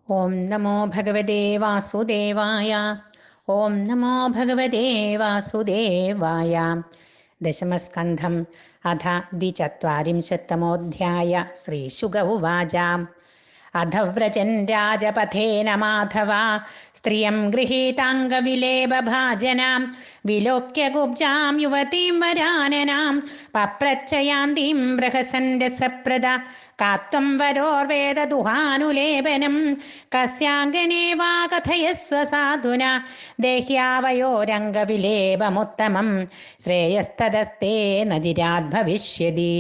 ഓം നമോ ഭഗവതേ വാസുദേവായ. ഓം നമോ ഭഗവതേ വാസുദേവായ. ദശമസ്കന്ധം അഥ ദ്വിചത്വാരിംശത്തമോऽധ്യായ. ശ്രീശുക ഉവാച. അധവ്രജൻ രാജപഥേന മാധവ സ്ത്രിയം ഗൃഹീതാംഗവിലേപഭാജനാം വിലോക്യ കുബ്ജാം യുവതീം വരാനനാം പപ്രച്ഛയാന്തീം ബൃഹസൻ രസപ്രദ കാത്വം വരോർവേദദുഹാനുലേപനം കസ്യാംഗനേ വാ കഥയസ്വ സാധുന ദേഹ്യാവയോരംഗവിലേപമുത്തമം ശ്രേയസ്തദസ്തേ നജിരാത് ഭവിഷ്യതി.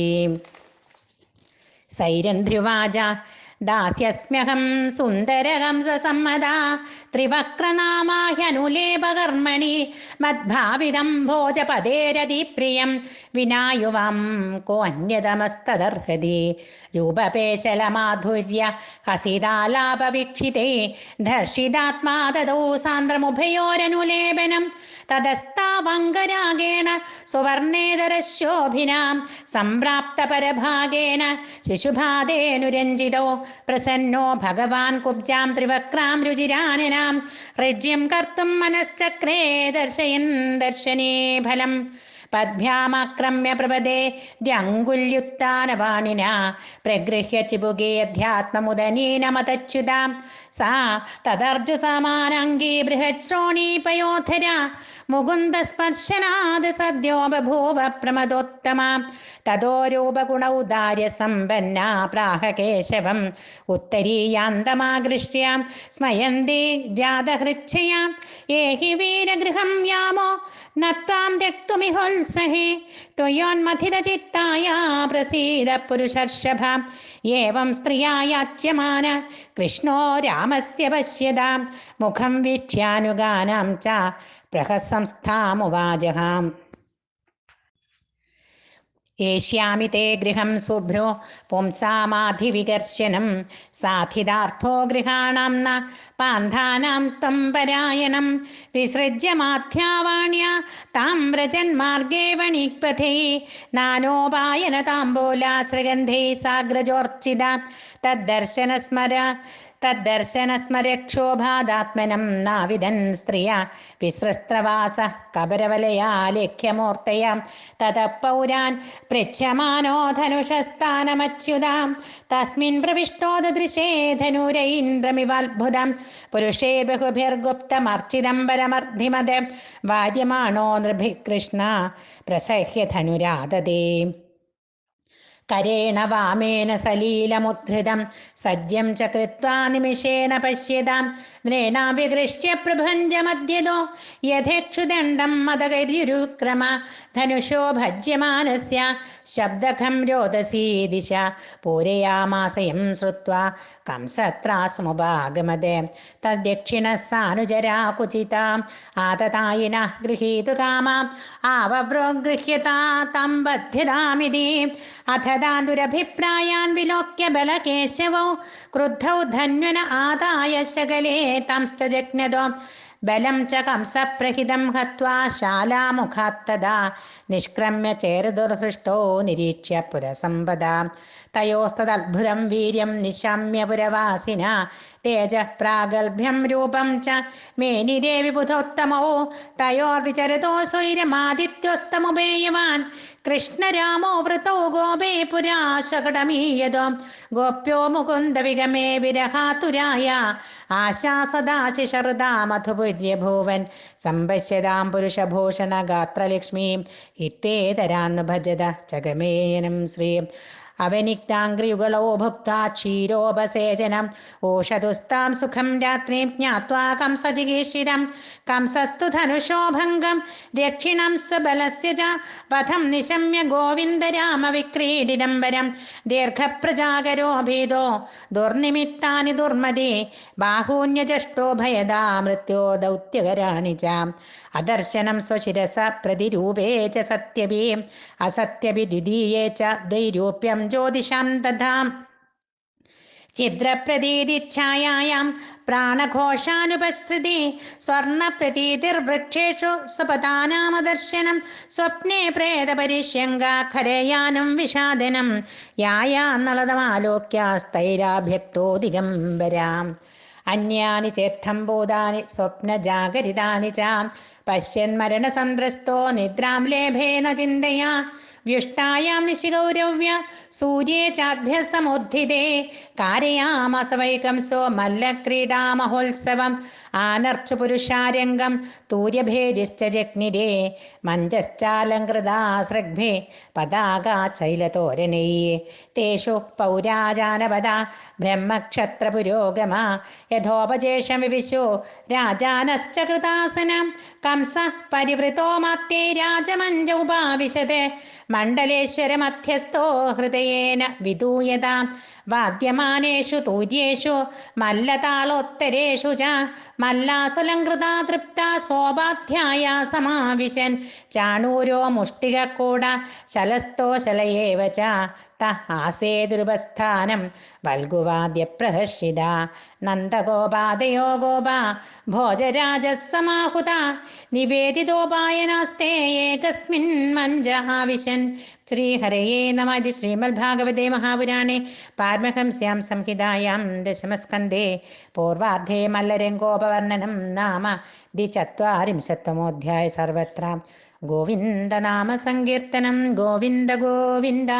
സൈരന്ധ്രുവാച. ദാസ്യസ്മ്യഹം സുന്ദരഹംസസമ്മതാ ത്രിവക്രനാമാഹ്യനുലേപകർമ്മണി മദ്ഭാവിതം ഭോജപദേരതിപ്രിയം വിനായുവാം കോ അന്യതമസ്തദർഹതി. രൂപപേശലമാധുര്യ ഹസിതാലാപവീക്ഷിതേ ധർഷിതാത്മാ തദോ സാന്ദ്രമുഭയോരനുലേപനം തതസ്താവംഗരാഗേണ സുവർണേതരശോഭിനാം സംപ്രാപ്തപരഭാഗേന ശിശുഭാദേനുരഞ്ജിതോ പ്രസന്നോ ഭഗവാൻ കുബ്ജാം ത്രിവക്രാം രുചിരാനനാം ഋജ്യം കർത്തും മനശ്ചക്രേ ദർശയൻ ദർശനേ ഫലം പദ്ഭ്യാമാക്രമ്യ പ്രപദേ ദ്യങ്കുല്യുത്താനപാണിന പ്രഗൃഹ്യ ചിബുകേ അധ്യാത്മമുദനീനമതച്യുതാം സാ തദർജുസമാനാംഗീ ബൃഹശ്രോണീപയോധര മുകുന്ദസ്പർശനാത് സദ്യോ ബഭൂവ പ്രമദോത്തമ തതോ രൂപഗുണൗദാര്യസമ്പന്ന പ്രാഹ കേശവം ഉത്തരീയാന്തമാകൃഷ്യ സ്മയന്തി ജാതഹൃച്ഛയ ഏഹി വീരഗൃഹം യാമോ നത്വാം ത്യക്തുമിഹോത്സഹേ ത്വയോന്മഥിതചിത്തായ പ്രസീദ പുരുഷർഷഭ ഏവം സ്ത്രിയായാച്യമാന കൃഷ്ണോ രാമസ്യ പശ്യതാം മുഖം വീക്ഷ്യാനുഗാനാം ച പ്രഹസംസ്ഥാമുവാജഹാം. ഏഷ്യാമി തേ ഗൃഹം ശുഭ്രോ പുംസാമാധിവികർശനം സാധിതാർത്ഥോ ഗൃഹാണാം ന പാന്ധാനാം ത്വം പരായണം വിസൃജ്യ മാധ്യാവാണ്യ താം വ്രജന്മാർഗേ വണിക്പഥേ നാനോപായന താംബൂലാശ്രഗന്ധൈ സാഗ്രജോർച്ചിത തദ്ദർശനസ്മരക്ഷോഭാദാത്മനം നാവിദൻ സ്ത്രിയ വിസൃസ്ത്രവാസ കബരവലയാലേഖ്യമൂർത്തയ തതഃ പൗരാൻ പൃച്ഛമാനോ ധനുഷസ്ഥാനമച്യുതാം തസ്മിൻ പ്രവിഷ്ടോ ദദൃശേ ധനുരൈന്ദ്രമിവാത്ഭുതം പുരുഷേ ബഹുഭിർഗുപ്തമർച്ചിതം പരമർദ്ധിമത് വാര്യമാണോ നൃഭിഃ കൃഷ്ണ പ്രസഹ്യ ധനുരാദദേ. കരേണ വാമേന സലീലമുദ്ധൃതം സജ്യം ച കൃത്വാ നിമിഷേണ പശ്യതാം നൃണാം വിഗൃഹ്യ പ്രഭഞ്ജമദ്യതോ യഥേക്ഷുദണ്ഡം മദകര്യുരുക്രമ ധനുഷോ ഭജ്യമാനസ്യ ശബ്ദഖം രോദസീ ദിശ പൂരയാമാസയം ശ്രുത്വാ കംസത്രാസമുപാഗമത് തദ്ദക്ഷിണ സാനുജരാ കുചിതാം ആതതായിന ഗൃഹീതു കാമാം ആവവ്രോഗൃഹ്യതാ തം ബദ്ധ്യതാമിതി അഥ ദാന്തുരഭിപ്രായാൻ വിലോക്യ ബലകേശവോ ക്രുദ്ധൗ ധന്വന ആദായ ശകലേ തംശ്ച ജഗ്നതോ ബലം ച കംസപ്രഹിതം ഹത്വാ ശാലാമുഖാത്തദാ നിഷ്ക്രമ്യ ചേരുദുർഹൃഷ്ടോ നിരീക്ഷ്യ പുരസമ്പദാ തയോസ്തദദ്ഭുതം വീര്യം നിശമ്യ പുരവാസിന തേജ പ്രാഗൽഭ്യം രൂപം ച മേനിരേ വിബുധോത്തമോ തയോർവിചരതോ സ്വൈരമാദിത്യോസ്തമുപേയവാൻ കൃഷ്ണരാമോ വൃതോ ഗോപേ പുരാ ശകടമീയതോ ഗോപ്യോ മുകുന്ദ വിഗമേ വിരഹാതുരായ ആശാസദാശിഷർദാ മധുപുര്യഭൂവൻ സംപശ്യതാം പുരുഷഭൂഷണ ഗാത്രലക്ഷ്മീം ഹിത്തേതരാന്നു ഭജത ചഗമേയനം ശ്രീ അവനിക്താംഗ്രിയുഗളോ ഭുക്താ ക്ഷീരോപസേചനം ഓഷധുസ്താം സുഖം രാത്രിം ജ്ഞാത്വാ കംസജിഗീഷിതം കംസസ്തു ധനുഷോ ഭംഗം രക്ഷിണം സ്വബലസ്യ ച വധം നിശമ്യ ഗോവിന്ദ രാമ വിക്രീഡിതംബരം ദീർഘപ്രജാകരോ ഭീതോ ദുർനിമിത്താനി ദുർമതി ബാഹൂന്യജഷ്ടോ ഭയദാ മൃത്യോ ദൗത്യകരാണി ച അദർശനം സ്വശിരസ പ്രതിരൂപേ ച സത്യഭി അസത്യഭി ദ്വിതീയേ ച ദ്വൈരൂപ്യം ജ്യോതിഷാം തഥാ ഛിദ്രപ്രതീതിച്ഛായായാം പ്രാണഘോഷാനുപശ്രുതി സ്വർണപ്രതീതിർവൃക്ഷേഷു സ്വപതാനാമദർശനം സ്വപ്നേ പ്രേതപരിഷ്യങ്കാഖരയാനം വിഷാദനം യായാന്നളതമാലോക്യ സ്ഥൈരാഭ്യക്തോ ദിഗംബരാം. അന്യാനി ചേത്തം ഭൂതാനി സ്വപ്നജാഗരിതാനി ച പശ്യന്മരണസന്ത്രസ്തോ നിദ്രാം ലേഭേന ചിന്തയാ വ്യുഷ്ടായാം നിശിഗൗരവ്യ സൂര്യേ ചാഭ്യസമുദ്ധിതേ കാരയാമസ വൈകംസോ മല്ലക്രീഡാമഹോത്സവം ആനർച്ചു പുരുഷാരംഗം തൂര്യഭേരിശ്ച ജഗ്നിരേ മഞ്ചശ്ചാലങ്കൃതാസൃഗ്ഭേ പതാകാ ചൈലതോരണൈ തേഷു പൗരാജാനപദ ബ്രഹ്മക്ഷത്രപുരോഗമ യഥോപജേഷം വിവിശോ രാജാനശ്ച കൃതാസനം കംസ പരിവൃതോ മധ്യേ രാജമഞ്ജൗപാവിശത് മണ്ഡലേശ്വരമധ്യസ്ഥോ ഹൃദയേന വിദൂയതാം വാദ്യമാനേഷു തൂര്യേഷു മല്ലതാളോത്തരേഷു ച മല്ലാസുലങ്കൃതാ തൃപ്ത സോപാധ്യായ സമാവിശൻ ചാണൂരോ മുഷ്ടികക്കൂട ശലസ്തോ ശലയേവ ച ആസേതുരുപസ്ഥാനം വൽഗുവാദ്യപ്രഹർഷിത നന്ദഗോപാദയോ ഗോപ ഭോജരാജസമാഹുത നിവേദിതോപായനാസ്തേ ഏകസ്മിൻ മഞ്ജഹാവിശൻ. ശ്രീഹരയേ നമഃ. ഇതി ശ്രീമദ്ഭാഗവതേ മഹാപുരാണേ പാരമഹംസ്യാം സംഹിതായാം ദശമസ്കന്ധേ പൂർവാർദ്ധേ മല്ലരംഗോപവർണ്ണനം നാമ ദ്വിചത്വാരിംശത്തമോऽധ്യായ. സർവത്ര ഗോവിന്ദനാമ സങ്കീർത്തനം. ഗോവിന്ദ ഗോവിന്ദ.